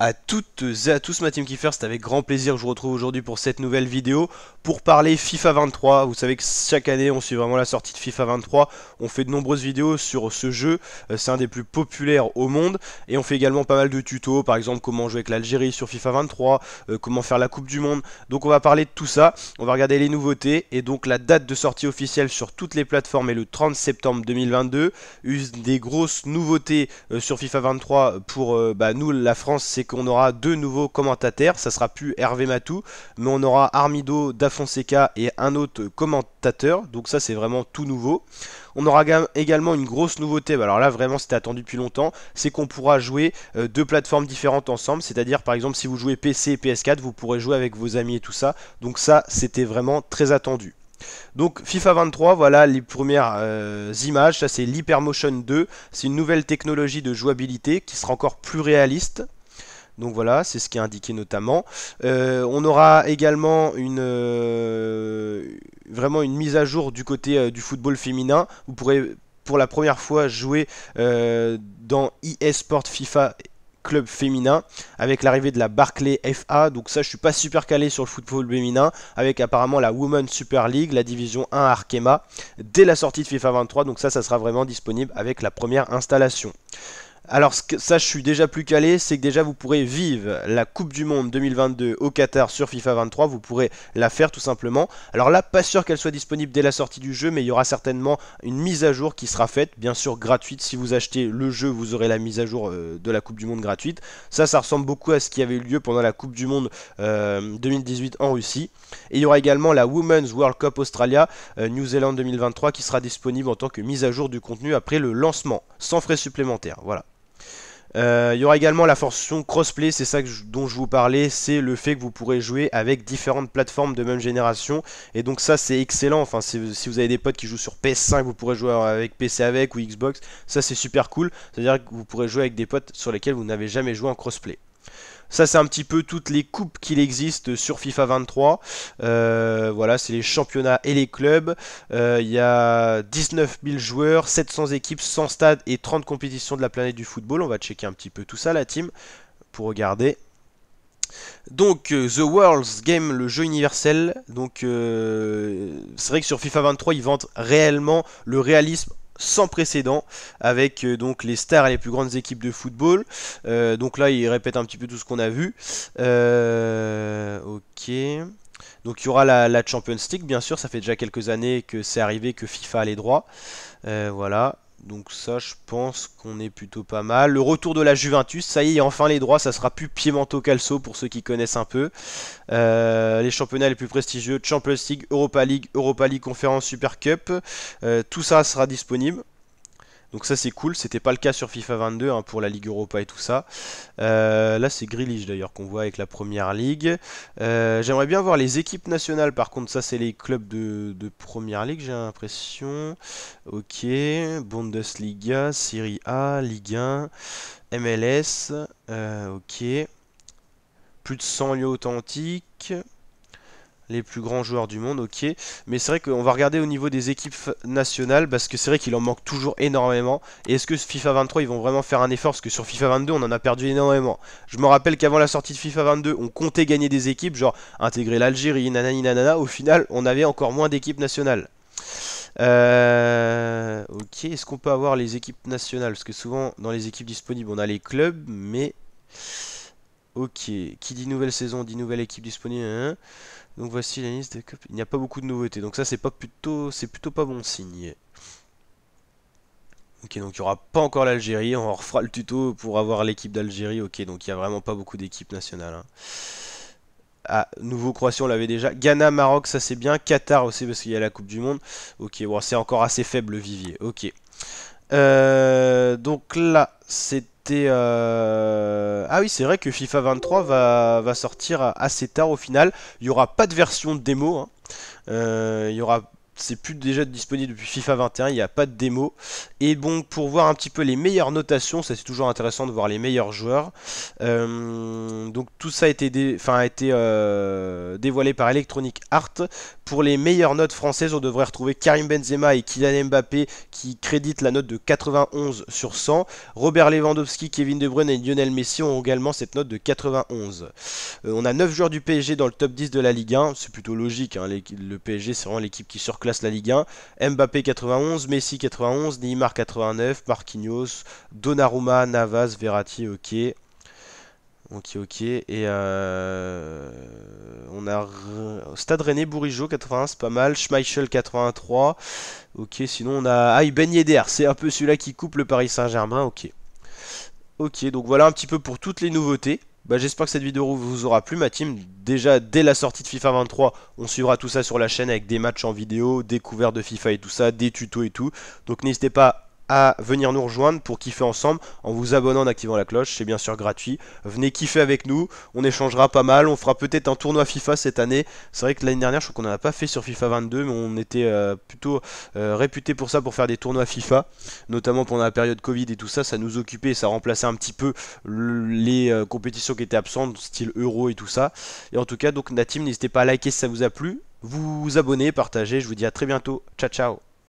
À toutes et à tous, ma team Kiefer, c'est avec grand plaisir que je vous retrouve aujourd'hui pour cette nouvelle vidéo pour parler FIFA 23. Vous savez que chaque année on suit vraiment la sortie de FIFA 23, on fait de nombreuses vidéos sur ce jeu, c'est un des plus populaires au monde et on fait également pas mal de tutos, par exemple comment jouer avec l'Algérie sur FIFA 23, comment faire la Coupe du Monde. Donc on va parler de tout ça, on va regarder les nouveautés et donc la date de sortie officielle sur toutes les plateformes est le 30 septembre 2022. Une des grosses nouveautés sur FIFA 23 pour nous la France, c'est qu'on aura deux nouveaux commentateurs. Ça sera plus Hervé Matou, mais on aura Armido Da Fonseca et un autre commentateur. Donc ça, c'est vraiment tout nouveau. On aura également une grosse nouveauté, alors là vraiment c'était attendu depuis longtemps, c'est qu'on pourra jouer deux plateformes différentes ensemble, c'est-à-dire par exemple si vous jouez PC et PS4, vous pourrez jouer avec vos amis et tout ça, donc ça c'était vraiment très attendu. Donc FIFA 23, voilà les premières images, ça c'est l'Hypermotion 2, c'est une nouvelle technologie de jouabilité qui sera encore plus réaliste. Donc voilà, c'est ce qui est indiqué notamment. On aura également vraiment une mise à jour du côté du football féminin. Vous pourrez pour la première fois jouer dans eSport FIFA club féminin avec l'arrivée de la Barclay FA. Donc ça, je suis pas super calé sur le football féminin, avec apparemment la Women's Super League, la division 1 Arkema dès la sortie de FIFA 23. Donc ça sera vraiment disponible avec la première installation. Alors ça, je suis déjà plus calé, c'est que déjà vous pourrez vivre la Coupe du Monde 2022 au Qatar sur FIFA 23, vous pourrez la faire tout simplement. Alors là, pas sûr qu'elle soit disponible dès la sortie du jeu, mais il y aura certainement une mise à jour qui sera faite, bien sûr gratuite. Si vous achetez le jeu, vous aurez la mise à jour de la Coupe du Monde gratuite. Ça ressemble beaucoup à ce qui avait eu lieu pendant la Coupe du Monde 2018 en Russie. Et il y aura également la Women's World Cup Australia New Zealand 2023 qui sera disponible en tant que mise à jour du contenu après le lancement, sans frais supplémentaires. Voilà. Il y aura également la fonction crossplay, c'est ça dont je vous parlais, c'est le fait que vous pourrez jouer avec différentes plateformes de même génération. Et donc ça c'est excellent, enfin si vous avez des potes qui jouent sur PS5, vous pourrez jouer avec PC avec ou Xbox, ça c'est super cool. C'est-à-dire que vous pourrez jouer avec des potes sur lesquels vous n'avez jamais joué en crossplay. Ça c'est un petit peu toutes les coupes qu'il existe sur FIFA 23. Voilà, c'est les championnats et les clubs. Il y a 19 000 joueurs, 700 équipes, 100 stades et 30 compétitions de la planète du football. On va checker un petit peu tout ça la team pour regarder. Donc The World's Game, le jeu universel. Donc c'est vrai que sur FIFA 23 ils vantent réellement le réalisme sans précédent avec donc les stars et les plus grandes équipes de football. Donc là il répète un petit peu tout ce qu'on a vu. Ok. Donc il y aura la Champions League, bien sûr, ça fait déjà quelques années que c'est arrivé que FIFA a les droits. Voilà. Donc ça, je pense qu'on est plutôt pas mal. Le retour de la Juventus, ça y est, il y a enfin les droits, ça sera plus Piemonte Calcio pour ceux qui connaissent un peu. Les championnats les plus prestigieux, Champions League, Europa League Conference Super Cup, tout ça sera disponible. Donc ça c'est cool, c'était pas le cas sur FIFA 22 hein, pour la Ligue Europa et tout ça. Là c'est Grealish d'ailleurs qu'on voit avec la première ligue. J'aimerais bien voir les équipes nationales, par contre ça c'est les clubs de première ligue j'ai l'impression. Ok, Bundesliga, Serie A, Ligue 1, MLS, ok. Plus de 100 lieux authentiques. Les plus grands joueurs du monde, ok. Mais c'est vrai qu'on va regarder au niveau des équipes nationales, parce que c'est vrai qu'il en manque toujours énormément. Et est-ce que FIFA 23, ils vont vraiment faire un effort? Parce que sur FIFA 22, on en a perdu énormément. Je me rappelle qu'avant la sortie de FIFA 22, on comptait gagner des équipes, genre intégrer l'Algérie, nanani nanana. Au final, on avait encore moins d'équipes nationales. Ok, est-ce qu'on peut avoir les équipes nationales? Parce que souvent, dans les équipes disponibles, on a les clubs, mais... Ok, qui dit nouvelle saison, dit nouvelle équipe disponible, hein. Donc voici la liste des cups. Il n'y a pas beaucoup de nouveautés. Donc ça c'est plutôt pas bon signe. Ok, donc il n'y aura pas encore l'Algérie. On refera le tuto pour avoir l'équipe d'Algérie. Ok, donc il n'y a vraiment pas beaucoup d'équipes nationales. Hein. Ah, nouveau Croatie, on l'avait déjà. Ghana, Maroc, ça c'est bien. Qatar aussi parce qu'il y a la Coupe du Monde. Ok, bon, c'est encore assez faible le vivier. Ok. Donc là, c'était... Ah oui, c'est vrai que FIFA 23 va sortir assez tard au final. Il n'y aura pas de version de démo. Hein. Il y aura... C'est plus déjà disponible depuis FIFA 21, il n'y a pas de démo. Et bon, pour voir un petit peu les meilleures notations, ça c'est toujours intéressant de voir les meilleurs joueurs. Donc tout ça a été, dévoilé par Electronic Arts Pour les meilleures notes françaises, on devrait retrouver Karim Benzema et Kylian Mbappé qui créditent la note de 91 sur 100. Robert Lewandowski, Kevin De Bruyne et Lionel Messi ont également cette note de 91. On a 9 joueurs du PSG dans le top 10 de la Ligue 1. C'est plutôt logique, hein. Le PSG c'est vraiment l'équipe qui surclasse la Ligue 1. Mbappé 91, Messi 91, Neymar 89, Marquinhos, Donnarumma, Navas, Verratti, ok. Ok. Et on a Stade Rennais, Bourigeaud 81, c'est pas mal. Schmeichel 83. Ok, sinon on a Ben Yedder, c'est un peu celui-là qui coupe le Paris Saint-Germain. Ok, donc voilà un petit peu pour toutes les nouveautés. Bah, j'espère que cette vidéo vous aura plu, ma team. Déjà, dès la sortie de FIFA 23, on suivra tout ça sur la chaîne avec des matchs en vidéo, découvertes de FIFA et tout ça, des tutos et tout. Donc n'hésitez pas à venir nous rejoindre pour kiffer ensemble en vous abonnant, en activant la cloche, c'est bien sûr gratuit. Venez kiffer avec nous, on échangera pas mal, on fera peut-être un tournoi FIFA cette année. C'est vrai que l'année dernière, je crois qu'on n'en a pas fait sur FIFA 22, mais on était plutôt réputé pour ça, pour faire des tournois FIFA, notamment pendant la période Covid et tout ça, ça nous occupait et ça remplaçait un petit peu les compétitions qui étaient absentes, style Euro et tout ça. Et en tout cas, donc la team, n'hésitez pas à liker si ça vous a plu, vous abonner, partager, je vous dis à très bientôt, ciao ciao.